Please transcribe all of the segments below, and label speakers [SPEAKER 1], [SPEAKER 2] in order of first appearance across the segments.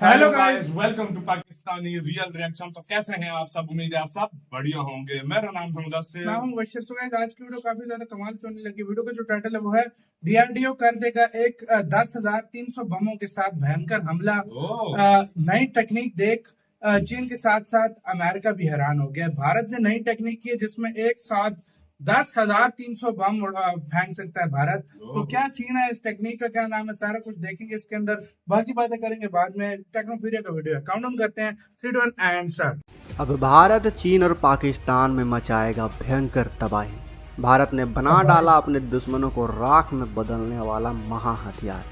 [SPEAKER 1] Hello guys, welcome to Pakistani real reaction. तो कैसे हैं आप सब? उम्मीद है आप सब बढ़िया होंगे। मेरा नाम है मुदस्सिर,
[SPEAKER 2] मैं हूं मुबश्शिर। सो गाइस, आज की वीडियो काफी ज्यादा कमाल की होने लगी। वीडियो का जो टाइटल है वो है डीआरडीओ कर देगा एक 10,300 बमों के साथ भयंकर हमला। नई टेक्निक देख चीन के साथ साथ अमेरिका भी हैरान हो गया। भारत ने नई टेक्निक की है जिसमें एक साथ 10,300 बम फेंक सकता है भारत। तो क्या सीन है, इस टेक्निक का क्या नाम है, सारा कुछ देखेंगे इसके अंदर, बाकी बातें करेंगे बाद में। टेक्नोफीरिया का वीडियो है, काउंटडाउन करते हैं 3 2 1 एंड स्टार्ट।
[SPEAKER 3] अब भारत चीन और पाकिस्तान में मचाएगा भयंकर तबाही। भारत ने बना डाला अपने दुश्मनों को राख में बदलने वाला महा हथियार,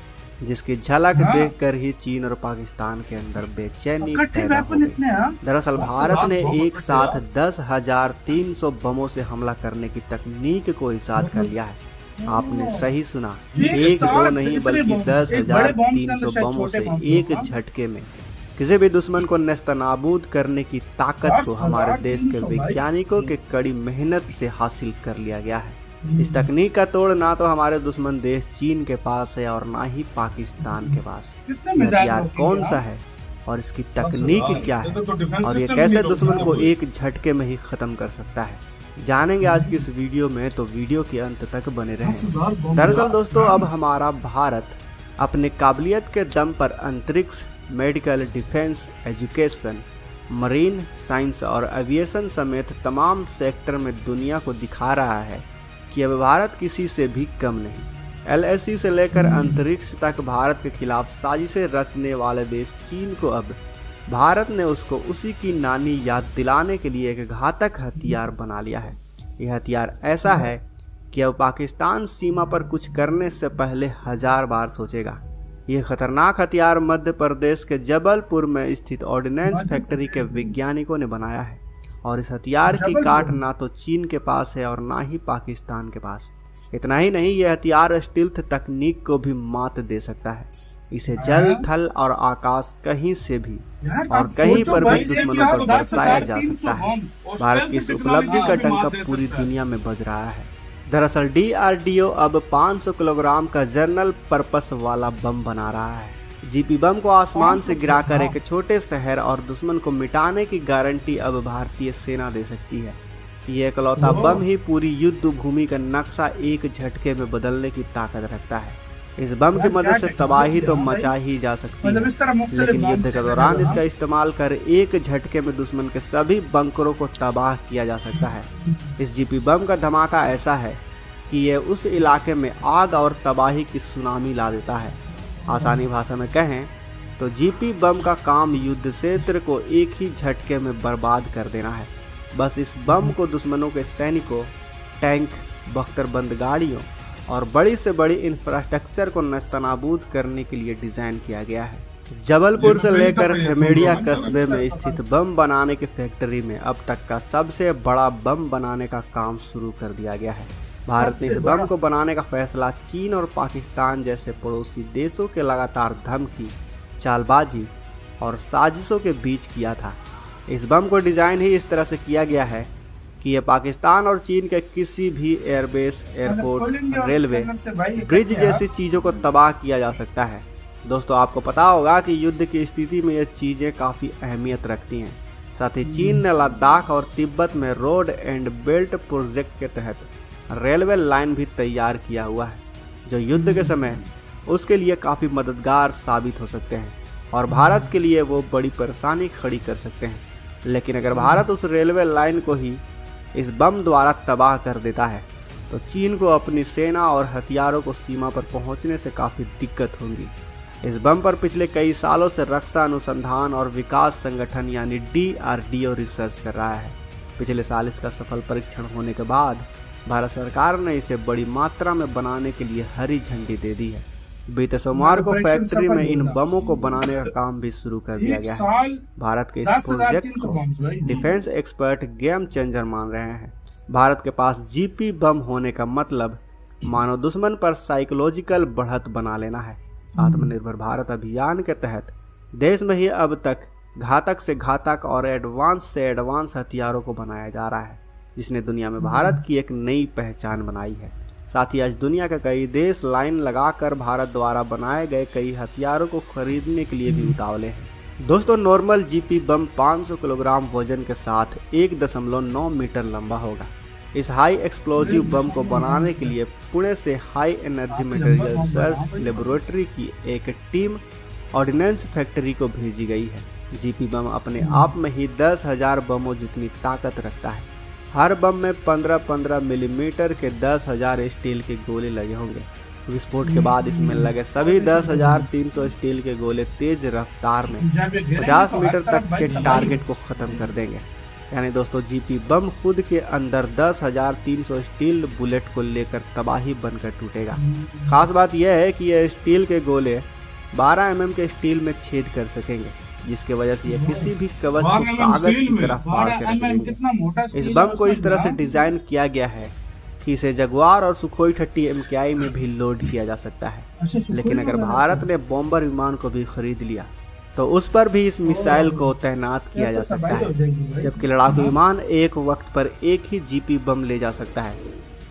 [SPEAKER 3] जिसकी झलक देखकर ही चीन और पाकिस्तान के अंदर बेचैनी पैदा हो गई। दरअसल भारत ने एक साथ 10,300 बमों से हमला करने की तकनीक को ईजाद कर लिया है। आपने सही सुना, एक दो नहीं बल्कि 10,300 बमों से एक झटके में किसी भी दुश्मन को नेस्तनाबूद करने की ताकत को हमारे देश के वैज्ञानिकों के कड़ी मेहनत से हासिल कर लिया गया है। इस तकनीक का तोड़ ना तो हमारे दुश्मन देश चीन के पास है और ना ही पाकिस्तान के पास। हथियार कौन सा है और इसकी तकनीक क्या है और ये कैसे दुश्मन को एक झटके में ही खत्म कर सकता है, जानेंगे आज की इस वीडियो में। तो वीडियो के अंत तक बने रहें। दरअसल दोस्तों, अब हमारा भारत अपने काबिलियत के दम पर अंतरिक्ष, medical, defence, education, marine science और एविएशन समेत तमाम सेक्टर में दुनिया को दिखा रहा है कि अब भारत किसी से भी कम नहीं। एलएसी से लेकर अंतरिक्ष तक भारत के खिलाफ साजिशें रचने वाले देश चीन को अब भारत ने उसको उसी की नानी याद दिलाने के लिए एक घातक हथियार बना लिया है। यह हथियार ऐसा है कि अब पाकिस्तान सीमा पर कुछ करने से पहले 1000 बार सोचेगा। यह खतरनाक हथियार मध्य प्रदेश के जबलपुर में स्थित ऑर्डिनेंस फैक्ट्री के वैज्ञानिकों ने बनाया है और इस हथियार की काट ना तो चीन के पास है और ना ही पाकिस्तान के पास। इतना ही नहीं, यह हथियार स्टील्थ तकनीक को भी मात दे सकता है। इसे जल, थल और आकाश कहीं से भी और कहीं पर भी दुश्मनों पर बरसाया जा सकता है। भारत की इस उपलब्धि का डंका पूरी दुनिया में बज रहा है। दरअसल डीआरडीओ अब 500 किलोग्राम का जनरल पर्पस वाला बम बना रहा है। जीपी बम को आसमान से गिराकर एक छोटे शहर और दुश्मन को मिटाने की गारंटी अब भारतीय सेना दे सकती है। ये इकलौता बम ही पूरी युद्ध भूमि का नक्शा एक झटके में बदलने की ताकत रखता है। इस बम की मदद से तबाही तो मचा ही जा सकती है, लेकिन युद्ध के दौरान इसका इस्तेमाल कर एक झटके में दुश्मन के सभी बंकरों को तबाह किया जा सकता है। इस जीपी बम का धमाका ऐसा है कि यह उस इलाके में आग और तबाही की सुनामी ला देता है। आसानी भाषा में कहें तो जीपी बम का काम युद्ध क्षेत्र को एक ही झटके में बर्बाद कर देना है। बस इस बम को दुश्मनों के सैनिकों, टैंक, बख्तरबंद गाड़ियों और बड़ी से बड़ी इंफ्रास्ट्रक्चर को नेस्तनाबूद करने के लिए डिजाइन किया गया है। जबलपुर से लेकर हेमेडिया कस्बे में स्थित बम बनाने की फैक्ट्री में अब तक का सबसे बड़ा बम बनाने का काम शुरू कर दिया गया है। भारत ने इस बम को बनाने का फैसला चीन और पाकिस्तान जैसे पड़ोसी देशों के लगातार धमकी, चालबाजी और साजिशों के बीच किया था। इस बम को डिजाइन ही इस तरह से किया गया है कि यह पाकिस्तान और चीन के किसी भी एयरबेस, एयरपोर्ट, रेलवे, ब्रिज जैसी चीज़ों को तबाह किया जा सकता है। दोस्तों, आपको पता होगा कि युद्ध की स्थिति में ये चीज़ें काफ़ी अहमियत रखती हैं। साथ ही चीन ने लद्दाख और तिब्बत में रोड एंड बेल्ट प्रोजेक्ट के तहत रेलवे लाइन भी तैयार किया हुआ है, जो युद्ध के समय उसके लिए काफ़ी मददगार साबित हो सकते हैं और भारत के लिए वो बड़ी परेशानी खड़ी कर सकते हैं। लेकिन अगर भारत उस रेलवे लाइन को ही इस बम द्वारा तबाह कर देता है तो चीन को अपनी सेना और हथियारों को सीमा पर पहुंचने से काफ़ी दिक्कत होगी। इस बम पर पिछले कई सालों से रक्षा अनुसंधान और विकास संगठन यानी डीआरडीओ रिसर्च कर रहा है। पिछले साल इसका सफल परीक्षण होने के बाद भारत सरकार ने इसे बड़ी मात्रा में बनाने के लिए हरी झंडी दे दी है। बीते सोमवार को फैक्ट्री में इन बमों को बनाने का काम भी शुरू कर दिया गया है। भारत के इस प्रोजेक्ट को डिफेंस एक्सपर्ट गेम चेंजर मान रहे हैं। भारत के पास जीपी बम होने का मतलब मानव दुश्मन पर साइकोलॉजिकल बढ़त बना लेना है। आत्मनिर्भर भारत अभियान के तहत देश में ही अब तक घातक से घातक और एडवांस से एडवांस हथियारों को बनाया जा रहा है, जिसने दुनिया में भारत की एक नई पहचान बनाई है। साथ ही आज दुनिया के कई देश लाइन लगाकर भारत द्वारा बनाए गए कई हथियारों को खरीदने के लिए भी उतावले हैं। दोस्तों नॉर्मल जीपी बम 500 किलोग्राम वजन के साथ 1.9 मीटर लंबा होगा। इस हाई एक्सप्लोजिव बम को बनाने के लिए पुणे से high energy material research laboratory की एक टीम ऑर्डिनेंस फैक्ट्री को भेजी गई है। जीपी बम अपने आप में ही 10,000 बमों जितनी ताकत रखता है। हर बम में 15-15 मिलीमीटर के 10,000 स्टील के गोले लगे होंगे। विस्फोट के बाद इसमें लगे सभी 10,300 स्टील के गोले तेज रफ्तार में 50 मीटर तक के टारगेट को खत्म कर देंगे। यानी दोस्तों जीपी बम खुद के अंदर 10,300 स्टील बुलेट को लेकर तबाही बनकर टूटेगा। खास बात यह है कि यह स्टील के गोले 12 mm के स्टील में छेद कर सकेंगे, जिसकी वजह से यह किसी भी कवच को कागज की तरह फाड़ कर रख देंगे। इस बम को इस तरह से डिजाइन किया गया है कि इसे जगुआर और सुखोई 30 MKI में भी लोड किया जा सकता है। लेकिन अगर भारत ने बॉम्बर विमान को भी खरीद लिया तो उस पर भी इस मिसाइल को तैनात किया जा सकता है, जबकि लड़ाकू विमान एक वक्त पर एक ही जीपी बम ले जा सकता है।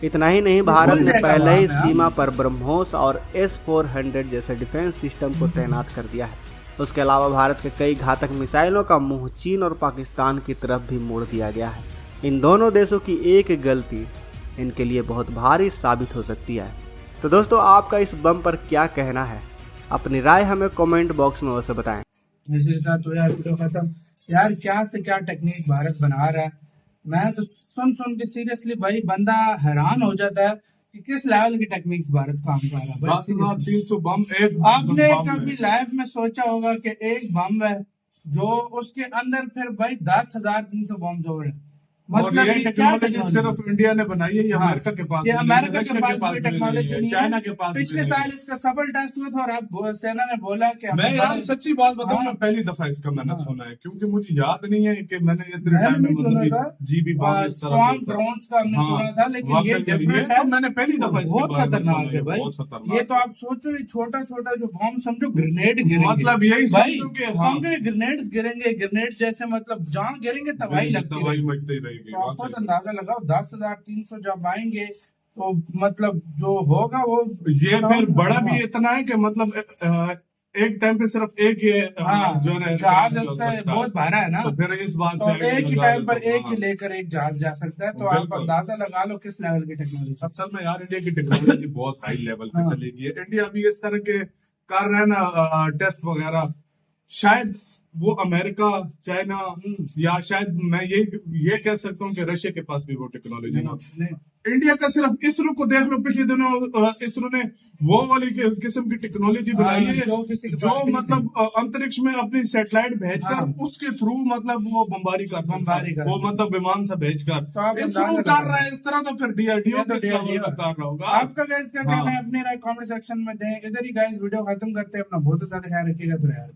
[SPEAKER 3] इतना ही नहीं, भारत ने पहले ही सीमा पर ब्रह्मोस और S-400 जैसे डिफेंस सिस्टम को तैनात कर दिया है। उसके अलावा भारत के कई घातक मिसाइलों का मुंह चीन और पाकिस्तान की तरफ भी मोड़ दिया गया है। इन दोनों देशों की एक गलती इनके लिए बहुत भारी साबित हो सकती है। तो दोस्तों आपका इस बम पर क्या कहना है? अपनी राय हमें कमेंट बॉक्स में वैसे बताएं।
[SPEAKER 2] इसी के साथ तो यार वीडियो खत्म। यार क्या से क्या टेक्निक भारत बना रहा है, मैं तो सुन के सीरियसली भाई बंदा हैरान हो जाता है कि किस लेवल की टेक्निक्स भारत काम कर रहा है।
[SPEAKER 1] 300 बम एक
[SPEAKER 2] आपने कभी लाइफ में सोचा होगा कि एक बम है जो उसके अंदर फिर भाई 10,300 बम जोड़ है।
[SPEAKER 1] मतलब ये टेक्नोलॉजी सिर्फ इंडिया ने बनाई है, ये अमेरिका के पास,
[SPEAKER 2] ये अमेरिका के पास टेक्नोलॉजी नहीं है,
[SPEAKER 1] चाइना के पास।
[SPEAKER 2] पिछले साल इसका सफल टेस्ट हुआ था और आप सेना ने बोला कि
[SPEAKER 1] मैं यार सच्ची बात बताऊं, मैं पहली दफा इसका मैंने सुना है, क्योंकि मुझे याद नहीं है कि मैंने इतने टाइम में
[SPEAKER 2] सुना था।
[SPEAKER 1] जीबी
[SPEAKER 2] स्वाम ड्रोन्स का हमने सुना था, लेकिन ये डिफरेंट है।
[SPEAKER 1] मैंने पहली दफा
[SPEAKER 2] बहुत खतरनाक है भाई। ये तो आप सोचो ये छोटा छोटा जो बम समझो ग्रेनेड गिरेंगे,
[SPEAKER 1] मतलब यही समझो
[SPEAKER 2] ग्रेनेड्स गिरेंगे, ग्रेनेड जैसे मतलब जहाँ गिरेंगे तबाही लगती रहेगी। खुद अंदाजा लगाओ 10,300 जब आएंगे तो मतलब जो होगा वो
[SPEAKER 1] ये फिर बड़ा भी इतना है कि मतलब एक टाइम पे सिर्फ एक ये जो है
[SPEAKER 2] जहाज बहुत भारा है ना,
[SPEAKER 1] तो फिर इस बात
[SPEAKER 2] तो से एक ही टाइम पर एक ही लेकर एक जहाज जा सकता है। तो आप अंदाजा लगा लो किस लेवल की टेक्नोलॉजी।
[SPEAKER 1] असल में यार इंडिया की टेक्नोलॉजी बहुत हाई लेवल पे चलेगी। इंडिया भी इस तरह के कर रहे हैं ना टेस्ट वगैरह, शायद वो अमेरिका, चाइना या शायद मैं ये कह सकता हूँ कि रशिया के पास भी वो टेक्नोलॉजी ना। इंडिया का सिर्फ इसरो को देख लो, पिछले दिनों इसरो ने वो वाली किस्म की टेक्नोलॉजी बनाई है जो मतलब अंतरिक्ष में अपनी सैटेलाइट भेजकर उसके थ्रू मतलब वो बमबारी कर सकता है, वो मतलब विमान से भेजकर इसरो कर रहा है। इस तरह तो फिर DRDO कर रहा होगा।
[SPEAKER 2] आपका गाइस क्या कहना है अपने राय कमेंट सेक्शन में दें। इधर ही गाइस वीडियो खत्म करते हैं। अपना बहुत ज्यादा ख्याल रखिएगा। तो यार